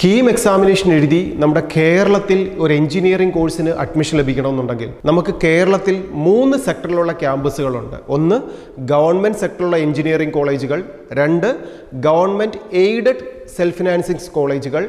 KEAM examination എഴുതി നമ്മുടെ കേരളത്തിൽ ഒരു എഞ്ചിനീയറിംഗ് കോഴ്സിന് അഡ്മിഷൻ ലഭിക്കണമെന്നുണ്ടെങ്കിൽ നമുക്ക് കേരളത്തിൽ 3 സെക്ടറിലുള്ള ക്യാമ്പസുകളുണ്ട്. ഒന്ന് ഗവൺമെൻറ് സെക്ടറിലുള്ള എഞ്ചിനീയറിംഗ് കോളേജുകൾ, 2 ഗവൺമെൻറ് എയ്ഡഡ് സെൽഫ് ഫിനാൻസിങ് കോളേജുകൾ,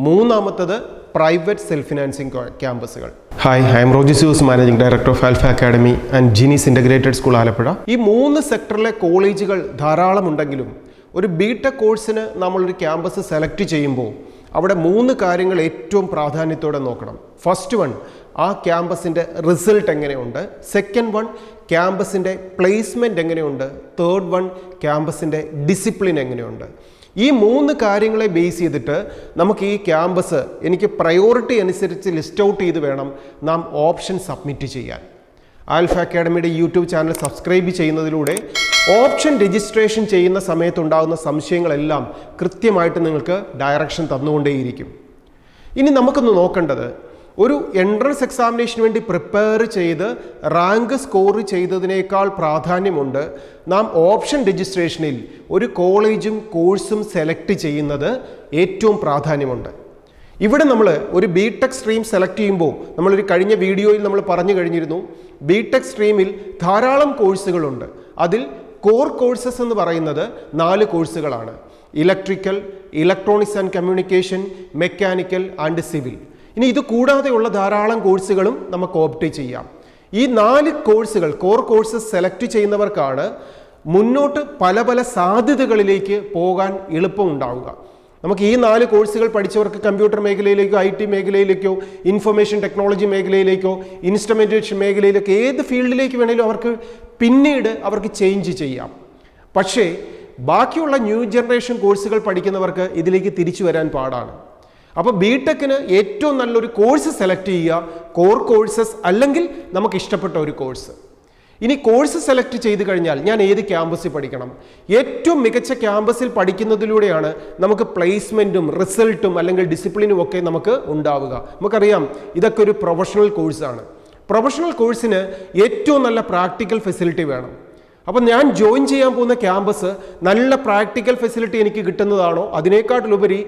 മൂന്നാമത്തത് പ്രൈവറ്റ് സെൽഫ് ഫിനാൻസിങ് ക്യാമ്പസുകൾ. Hi, I'm Rojisus, managing director of alpha academy and ജീനീസ് ഇൻ്റഗ്രേറ്റഡ് സ്കൂൾ ആലപ്പുഴ. ഈ 3 സെക്ടറിലെ കോളേജുകൾ ധാരാളമുണ്ടെങ്കിലും ഒരു ബിടെക് കോഴ്സിന് നമ്മളൊരു ക്യാമ്പസ് സെലക്ട് ചെയ്യുമ്പോൾ അവിടെ 3 കാര്യങ്ങൾ ഏറ്റവും പ്രാധാന്യത്തോടെ നോക്കണം. ഫസ്റ്റ് വൺ, ആ ക്യാമ്പസിൻ്റെ റിസൾട്ട് എങ്ങനെയുണ്ട്. സെക്കൻഡ് വൺ, ക്യാമ്പസിൻ്റെ പ്ലേസ്മെൻറ്റ് എങ്ങനെയുണ്ട്. തേർഡ് വൺ, ക്യാമ്പസിൻ്റെ ഡിസിപ്ലിൻ എങ്ങനെയുണ്ട്. ഈ 3 കാര്യങ്ങളെ ബേസ് ചെയ്തിട്ട് നമുക്ക് ഈ ക്യാമ്പസ് എനിക്ക് പ്രയോറിറ്റി അനുസരിച്ച് ലിസ്റ്റ് ഔട്ട് ചെയ്ത് വേണം നാം ഓപ്ഷൻ സബ്മിറ്റ് ചെയ്യാൻ. ആൽഫ അക്കാഡമിയുടെ യൂട്യൂബ് ചാനൽ സബ്സ്ക്രൈബ് ചെയ്യുന്നതിലൂടെ ഓപ്ഷൻ രജിസ്ട്രേഷൻ ചെയ്യുന്ന സമയത്തുണ്ടാകുന്ന സംശയങ്ങളെല്ലാം കൃത്യമായിട്ട് നിങ്ങൾക്ക് ഡയറക്ഷൻ തന്നുകൊണ്ടേയിരിക്കും. ഇനി നമുക്കൊന്ന് നോക്കേണ്ടത്, ഒരു എൻട്രൻസ് എക്സാമിനേഷന് വേണ്ടി പ്രിപ്പയർ ചെയ്ത് റാങ്ക് സ്കോർ ചെയ്തതിനേക്കാൾ പ്രാധാന്യമുണ്ട് നാം ഓപ്ഷൻ രജിസ്ട്രേഷനിൽ ഒരു കോളേജും കോഴ്സും സെലക്ട് ചെയ്യുന്നത് ഏറ്റവും പ്രാധാന്യമുണ്ട്. ഇവിടെ നമ്മൾ ഒരു ബിടെക് സ്ട്രീം സെലക്ട് ചെയ്യുമ്പോൾ നമ്മളൊരു കഴിഞ്ഞ വീഡിയോയിൽ നമ്മൾ പറഞ്ഞു കഴിഞ്ഞിരുന്നു, ബിടെക് സ്ട്രീമിൽ ധാരാളം കോഴ്സുകളുണ്ട്. അതിൽ കോർ കോഴ്സസ് എന്ന് പറയുന്നത് 4 കോഴ്സുകളാണ്. Electrical, electronics and communication, mechanical and civil. ഇനി ഇത് കൂടാതെയുള്ള ധാരാളം കോഴ്സുകളും നമുക്ക് ഓപ്റ്റ് ചെയ്യാം. ഈ 4 കോഴ്സുകൾ, കോർ കോഴ്സസ് സെലക്ട് ചെയ്യുന്നവർക്കാണ് മുന്നോട്ട് പല പല സാധ്യതകളിലേക്ക് പോകാൻ എളുപ്പമുണ്ടാവുക. നമുക്ക് ഈ 4 കോഴ്സുകൾ പഠിച്ചവർക്ക് കമ്പ്യൂട്ടർ മേഖലയിലേക്കോ IT മേഖലയിലേക്കോ ഇൻഫർമേഷൻ ടെക്നോളജി മേഖലയിലേക്കോ ഇൻസ്ട്രുമെൻറ്റേഷൻ മേഖലയിലേക്കോ ഏത് ഫീൽഡിലേക്ക് വേണമെങ്കിലും അവർക്ക് പിന്നീട് അവർക്ക് ചേഞ്ച് ചെയ്യാം. പക്ഷേ ബാക്കിയുള്ള ന്യൂ ജനറേഷൻ കോഴ്സുകൾ പഠിക്കുന്നവർക്ക് ഇതിലേക്ക് തിരിച്ചു വരാൻ പാടാണ്. അപ്പോൾ ബിടെക്കിന് ഏറ്റവും നല്ലൊരു കോഴ്സ് സെലക്ട് ചെയ്യുക, കോർ കോഴ്സസ് അല്ലെങ്കിൽ നമുക്ക് ഇഷ്ടപ്പെട്ട ഒരു കോഴ്സ്. ഇനി കോഴ്സ് സെലക്ട് ചെയ്ത് കഴിഞ്ഞാൽ ഞാൻ ഏത് ക്യാമ്പസിൽ പഠിക്കണം? ഏറ്റവും മികച്ച ക്യാമ്പസിൽ പഠിക്കുന്നതിലൂടെയാണ് നമുക്ക് പ്ലേസ്മെൻറ്റും റിസൾട്ടും അല്ലെങ്കിൽ ഡിസിപ്ലിനും ഒക്കെ നമുക്ക് ഉണ്ടാവുക. നമുക്കറിയാം ഇതൊക്കെ ഒരു പ്രൊഫഷണൽ കോഴ്സാണ്. പ്രൊഫഷണൽ കോഴ്സിന് ഏറ്റവും നല്ല പ്രാക്ടിക്കൽ ഫെസിലിറ്റി വേണം. അപ്പം ഞാൻ ജോയിൻ ചെയ്യാൻ പോകുന്ന ക്യാമ്പസ് നല്ല പ്രാക്ടിക്കൽ ഫെസിലിറ്റി എനിക്ക് കിട്ടുന്നതാണോ, അതിനേക്കാട്ടിലുപരി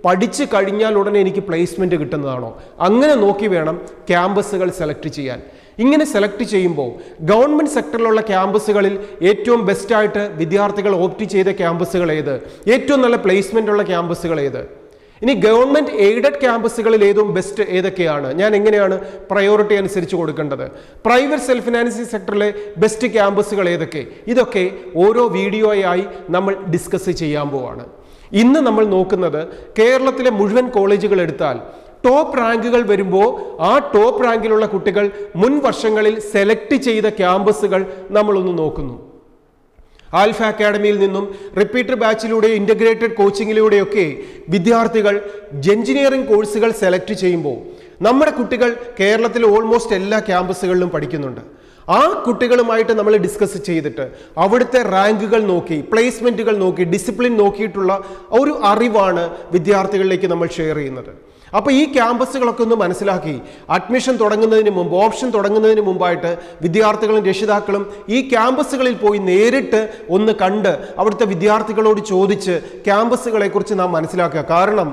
പഠിച്ചു കഴിഞ്ഞാൽ ഉടനെ എനിക്ക് പ്ലേസ്മെൻറ്റ് കിട്ടുന്നതാണോ, അങ്ങനെ നോക്കി വേണം ക്യാമ്പസുകൾ സെലക്ട് ചെയ്യാൻ. ഇങ്ങനെ സെലക്ട് ചെയ്യുമ്പോൾ ഗവൺമെൻറ് സെക്ടറിലുള്ള ക്യാമ്പസുകളിൽ ഏറ്റവും ബെസ്റ്റായിട്ട് വിദ്യാർത്ഥികൾ ഓപ്റ്റ് ചെയ്ത ക്യാമ്പസുകൾ ഏത്, ഏറ്റവും നല്ല പ്ലേസ്മെൻ്റ് ഉള്ള ക്യാമ്പസുകൾ ഏത്, ഇനി ഗവൺമെൻറ് എയ്ഡഡ് ക്യാമ്പസുകളിൽ ഏറ്റവും ബെസ്റ്റ് ഏതൊക്കെയാണ്, ഞാൻ എങ്ങനെയാണ് പ്രയോറിറ്റി അനുസരിച്ച് കൊടുക്കേണ്ടത്, പ്രൈവറ്റ് സെൽഫ് ഫിനാൻസിങ് സെക്ടറിലെ ബെസ്റ്റ് ക്യാമ്പസുകൾ ഏതൊക്കെ, ഇതൊക്കെ ഓരോ വീഡിയോയായി നമ്മൾ ഡിസ്കസ് ചെയ്യാൻ പോവാണ്. ഇന്ന് നമ്മൾ നോക്കുന്നത് കേരളത്തിലെ മുഴുവൻ കോളേജുകൾ എടുത്താൽ ടോപ്പ് റാങ്കുകൾ വരുമ്പോൾ ആ ടോപ്പ് റാങ്കിലുള്ള കുട്ടികൾ മുൻ വർഷങ്ങളിൽ സെലക്ട് ചെയ്ത ക്യാമ്പസുകൾ നമ്മളൊന്ന് നോക്കുന്നു. ആൽഫ അക്കാഡമിയിൽ നിന്നും റിപ്പീറ്റർ ബാച്ചിലൂടെ ഇൻ്റഗ്രേറ്റഡ് കോച്ചിങ്ങിലൂടെയൊക്കെ വിദ്യാർത്ഥികൾ എഞ്ചിനീയറിംഗ് കോഴ്സുകൾ സെലക്ട് ചെയ്യുമ്പോൾ നമ്മുടെ കുട്ടികൾ കേരളത്തിലെ ഓൾമോസ്റ്റ് എല്ലാ ക്യാമ്പസുകളിലും പഠിക്കുന്നുണ്ട്. ആ കുട്ടികളുമായിട്ട് നമ്മൾ ഡിസ്കസ് ചെയ്തിട്ട് അവിടുത്തെ റാങ്കുകൾ നോക്കി, പ്ലേസ്മെൻറ്റുകൾ നോക്കി, ഡിസിപ്ലിൻ നോക്കിയിട്ടുള്ള ഒരു അറിവാണ് വിദ്യാർത്ഥികളിലേക്ക് നമ്മൾ ഷെയർ ചെയ്യുന്നത്. അപ്പോൾ ഈ ക്യാമ്പസുകളൊക്കെ ഒന്ന് മനസ്സിലാക്കി അഡ്മിഷൻ തുടങ്ങുന്നതിന് മുമ്പ്, ഓപ്ഷൻ തുടങ്ങുന്നതിന് മുമ്പായിട്ട് വിദ്യാർത്ഥികളും രക്ഷിതാക്കളും ഈ ക്യാമ്പസുകളിൽ പോയി നേരിട്ട് ഒന്ന് കണ്ട് അവിടുത്തെ വിദ്യാർത്ഥികളോട് ചോദിച്ച് ക്യാമ്പസുകളെക്കുറിച്ച് നാം മനസ്സിലാക്കുക. കാരണം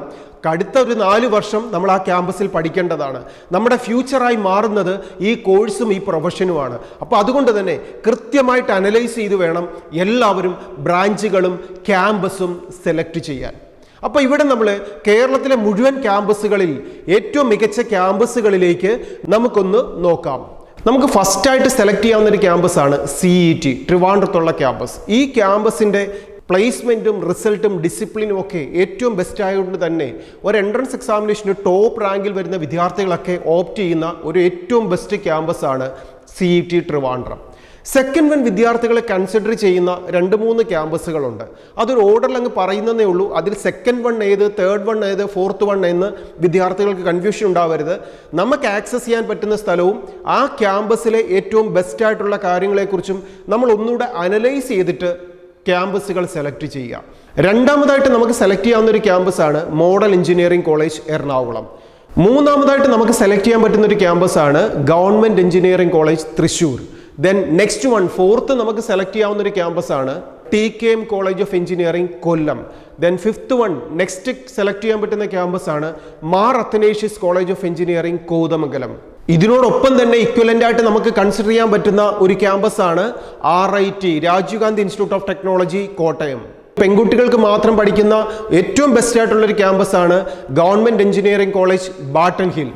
അടുത്ത ഒരു 4 വർഷം നമ്മൾ ആ ക്യാമ്പസിൽ പഠിക്കേണ്ടതാണ്. നമ്മുടെ ഫ്യൂച്ചറായി മാറുന്നത് ഈ കോഴ്സും ഈ പ്രൊഫഷനുമാണ്. അപ്പോൾ അതുകൊണ്ട് തന്നെ കൃത്യമായിട്ട് അനലൈസ് ചെയ്ത് വേണം എല്ലാവരും ബ്രാഞ്ചുകളും ക്യാമ്പസും സെലക്ട് ചെയ്യാൻ. അപ്പോൾ ഇവിടെ നമ്മൾ കേരളത്തിലെ മുഴുവൻ ക്യാമ്പസുകളിൽ ഏറ്റവും മികച്ച ക്യാമ്പസുകളിലേക്ക് നമുക്കൊന്ന് നോക്കാം. നമുക്ക് ഫസ്റ്റായിട്ട് സെലക്ട് ചെയ്യാവുന്ന ഒരു ക്യാമ്പസാണ് CET, ട്രിവാൻഡ്രത്തുള്ള ക്യാമ്പസ്. ഈ ക്യാമ്പസിൻ്റെ പ്ലേസ്മെൻറ്റും റിസൾട്ടും ഡിസിപ്ലിനും ഒക്കെ ഏറ്റവും ബെസ്റ്റ് ആയതുകൊണ്ട് തന്നെ ഒരു എൻട്രൻസ് എക്സാമിനേഷന് ടോപ്പ് റാങ്കിൽ വരുന്ന വിദ്യാർത്ഥികളൊക്കെ ഓപ്റ്റ് ചെയ്യുന്ന ഒരു ഏറ്റവും ബെസ്റ്റ് ക്യാമ്പസാണ് CET ട്രിവാൻഡ്രം. സെക്കൻഡ് വൺ വിദ്യാർത്ഥികളെ കൺസിഡർ ചെയ്യുന്ന 2-3 ക്യാമ്പസുകളുണ്ട്. അതൊരു ഓർഡറിൽ അങ്ങ് പറയുന്നതേ ഉള്ളൂ. അതിൽ സെക്കൻഡ് വൺ ഏത്, തേർഡ് വൺ ഏത്, ഫോർത്ത് വൺ എന്ന് വിദ്യാർത്ഥികൾക്ക് കൺഫ്യൂഷൻ ഉണ്ടാവരുത്. നമുക്ക് ആക്സസ് ചെയ്യാൻ പറ്റുന്ന സ്ഥലവും ആ ക്യാമ്പസിലെ ഏറ്റവും ബെസ്റ്റായിട്ടുള്ള കാര്യങ്ങളെക്കുറിച്ചും നമ്മൾ ഒന്നുകൂടെ അനലൈസ് ചെയ്തിട്ട് ക്യാമ്പസുകൾ സെലക്ട് ചെയ്യുക. രണ്ടാമതായിട്ട് നമുക്ക് സെലക്ട് ചെയ്യാവുന്ന ഒരു ക്യാമ്പസാണ് മോഡൽ എഞ്ചിനീയറിംഗ് കോളേജ് എറണാകുളം. മൂന്നാമതായിട്ട് നമുക്ക് സെലക്ട് ചെയ്യാൻ പറ്റുന്ന ഒരു ക്യാമ്പസാണ് government engineering college Thrissur. Then next one, fourth നമുക്ക് സെലക്ട് ചെയ്യാവുന്ന ഒരു ക്യാമ്പസാണ് TKM college of engineering Kollam. Then fifth one next select ചെയ്യാൻ പറ്റുന്ന ക്യാമ്പസ് ആണ് Mar Athanasius college of engineering Kothamangalam. ഇതിനോടൊപ്പം തന്നെ ഇക്വലന്റ് ആയിട്ട് നമുക്ക് കൺസിഡർ ചെയ്യാൻ പറ്റുന്ന ഒരു ക്യാമ്പസ് ആണ് RIT Rajiv Gandhi institute of technology Kottayam. പെൺകുട്ടികൾക്ക് മാത്രം പഠിക്കുന്ന ഏറ്റവും ബെസ്റ്റ് ആയിട്ടുള്ള ഒരു ക്യാമ്പസ് ആണ് government engineering college Barton Hill.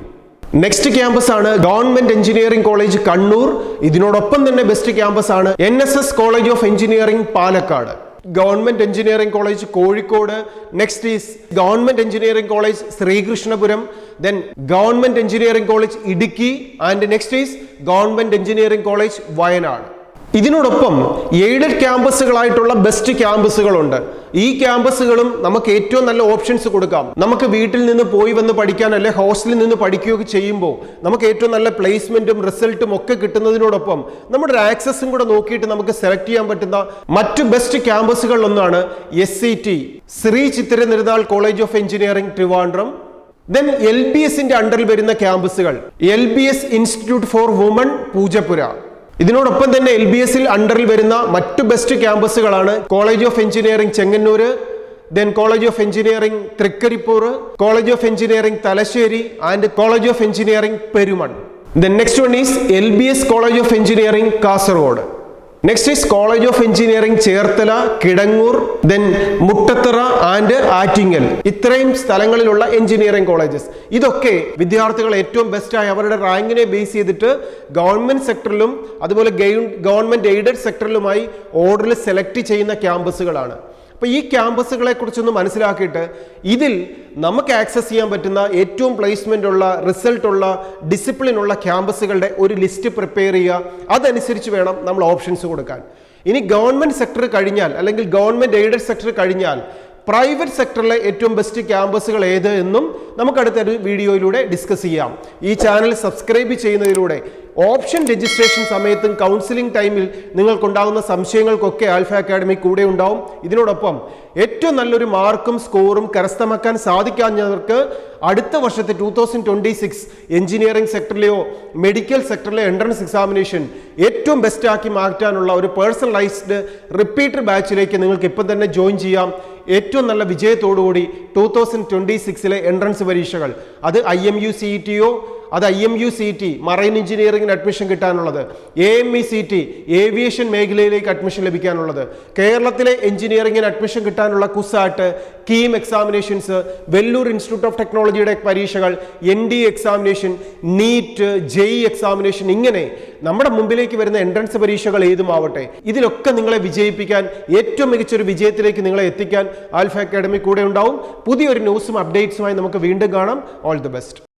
Next campus ആണ് ഗവൺമെന്റ് എഞ്ചിനീയറിംഗ് കോളേജ് കണ്ണൂർ. ഇതിനോടൊപ്പം തന്നെ ബെസ്റ്റ് ക്യാമ്പസ് ആണ് NSS college of engineering Palakkad. Government engineering college Kozhikode. Next is government engineering college Sreekrishnapuram. Then government engineering college Idukki. And next is government engineering college Wayanad. ഇതിനോടൊപ്പം aided ക്യാമ്പസുകളായിട്ടുള്ള best ക്യാമ്പസുകളുണ്ട്. ഈ ക്യാമ്പസുകളും നമുക്ക് ഏറ്റവും നല്ല options കൊടുക്കാം. നമുക്ക് വീട്ടിൽ നിന്ന് പോയി വന്ന് പഠിക്കാൻ അല്ലെ ഹോസ്റ്റലിൽ നിന്ന് പഠിക്കുകയൊക്കെ ചെയ്യുമ്പോൾ നമുക്ക് ഏറ്റവും നല്ല പ്ലേസ്മെന്റും റിസൾട്ടും ഒക്കെ കിട്ടുന്നതിനോടൊപ്പം നമ്മുടെ ആക്സസും കൂടെ നോക്കിയിട്ട് നമുക്ക് സെലക്ട് ചെയ്യാൻ പറ്റുന്ന മറ്റു ബെസ്റ്റ് ക്യാമ്പസുകളിലൊന്നാണ് SCT Shri Chithira Thirunal college of engineering Trivandrum. Then LBSന്റെ അണ്ടറിൽ വരുന്ന ക്യാമ്പസുകൾ LBS institute for women Poojappura. ഇതിനോടൊപ്പം തന്നെ LBSൽ അണ്ടറിൽ വരുന്ന മറ്റു ബെസ്റ്റ് ക്യാമ്പസുകളാണ് college of engineering Chengannur, then college of engineering Trikaripur, college of engineering Thalassery and college of engineering Perumon. Then next one is LBS college of engineering Kasaragod. Next is college of engineering Cherthala, Kidangoor, then Muttathara and Attingal. ഇത്രയും സ്ഥലങ്ങളിലുള്ള engineering colleges. ഇതൊക്കെ വിദ്യാർത്ഥികൾ ഏറ്റവും ബെസ്റ്റായി അവരുടെ റാങ്കിനെ base ചെയ്തിട്ട് government സെക്ടറിലും അതുപോലെ government aided സെക്ടറിലുമായി ഓർഡറിൽ select ചെയ്യുന്ന ക്യാമ്പസുകളാണ്. അപ്പോൾ ഈ ക്യാമ്പസുകളെ കുറിച്ചൊന്ന് മനസ്സിലാക്കിയിട്ട് ഇതിൽ നമുക്ക് ആക്സസ് ചെയ്യാൻ പറ്റുന്ന ഏറ്റവും പ്ലേസ്മെന്റ് ഉള്ള റിസൾട്ട് ഉള്ള ഡിസിപ്ലിൻ ഉള്ള ക്യാമ്പസുകളുടെ ഒരു ലിസ്റ്റ് പ്രിപ്പയർ ചെയ്യുക. അതനുസരിച്ച് വേണം നമ്മൾ ഓപ്ഷൻസ് കൊടുക്കാൻ. ഇനി ഗവൺമെന്റ് സെക്ടർ കഴിഞ്ഞാൽ അല്ലെങ്കിൽ ഗവൺമെന്റ് എയ്ഡഡ് സെക്ടർ കഴിഞ്ഞാൽ പ്രൈവറ്റ് സെക്ടറിലെ ഏറ്റവും ബെസ്റ്റ് ക്യാമ്പസുകൾ ഏത് എന്നും നമുക്ക് അടുത്തൊരു വീഡിയോയിലൂടെ ഡിസ്കസ് ചെയ്യാം. ഈ ചാനൽ സബ്സ്ക്രൈബ് ചെയ്യുന്നതിലൂടെ ഓപ്ഷൻ രജിസ്ട്രേഷൻ സമയത്തും കൗൺസിലിംഗ് ടൈമിൽ നിങ്ങൾക്കുണ്ടാകുന്ന സംശയങ്ങൾക്കൊക്കെ ആൽഫ അക്കാഡമി കൂടെ ഉണ്ടാവും. ഇതിനോടൊപ്പം ഏറ്റവും നല്ലൊരു മാർക്കും സ്കോറും കരസ്ഥമാക്കാൻ സാധിക്കാഞ്ഞവർക്ക് അടുത്ത വർഷത്തെ 2026 എഞ്ചിനീയറിംഗ് സെക്ടറിലെയോ മെഡിക്കൽ സെക്ടറിലെയോ എൻട്രൻസ് എക്സാമിനേഷൻ ഏറ്റവും ബെസ്റ്റ് ആക്കി മാറ്റാനുള്ള ഒരു പേഴ്സണലൈസ്ഡ് റിപ്പീറ്റർ ബാച്ചിലേക്ക് നിങ്ങൾക്ക് ഇപ്പം തന്നെ ജോയിൻ ചെയ്യാം. ഏറ്റവും നല്ല വിജയത്തോടുകൂടി 2026 എൻട്രൻസ് പരീക്ഷകൾ അത് IMU CETയോ അത് IMU CET മറൈൻ എഞ്ചിനീയറിംഗിന് അഡ്മിഷൻ കിട്ടാനുള്ളത്, AME CET ഏവിയേഷൻ മേഖലയിലേക്ക് അഡ്മിഷൻ ലഭിക്കാനുള്ളത്, കേരളത്തിലെ എഞ്ചിനീയറിംഗിന് അഡ്മിഷൻ കിട്ടാനുള്ള CUSAT, KEAM examinations, Vellore institute of ടെക്നോളജിയുടെ പരീക്ഷകൾ, NDA examination, NEET, JEE examination, ഇങ്ങനെ നമ്മുടെ മുമ്പിലേക്ക് വരുന്ന എൻട്രൻസ് പരീക്ഷകൾ ഏതുമാവട്ടെ ഇതിലൊക്കെ നിങ്ങളെ വിജയിപ്പിക്കാൻ ഏറ്റവും മികച്ചൊരു വിജയത്തിലേക്ക് നിങ്ങളെ എത്തിക്കാൻ ആൽഫ അക്കാഡമി കൂടെ ഉണ്ടാവും. പുതിയൊരു ന്യൂസും അപ്ഡേറ്റ്സുമായി നമുക്ക് വീണ്ടും കാണാം. All the best.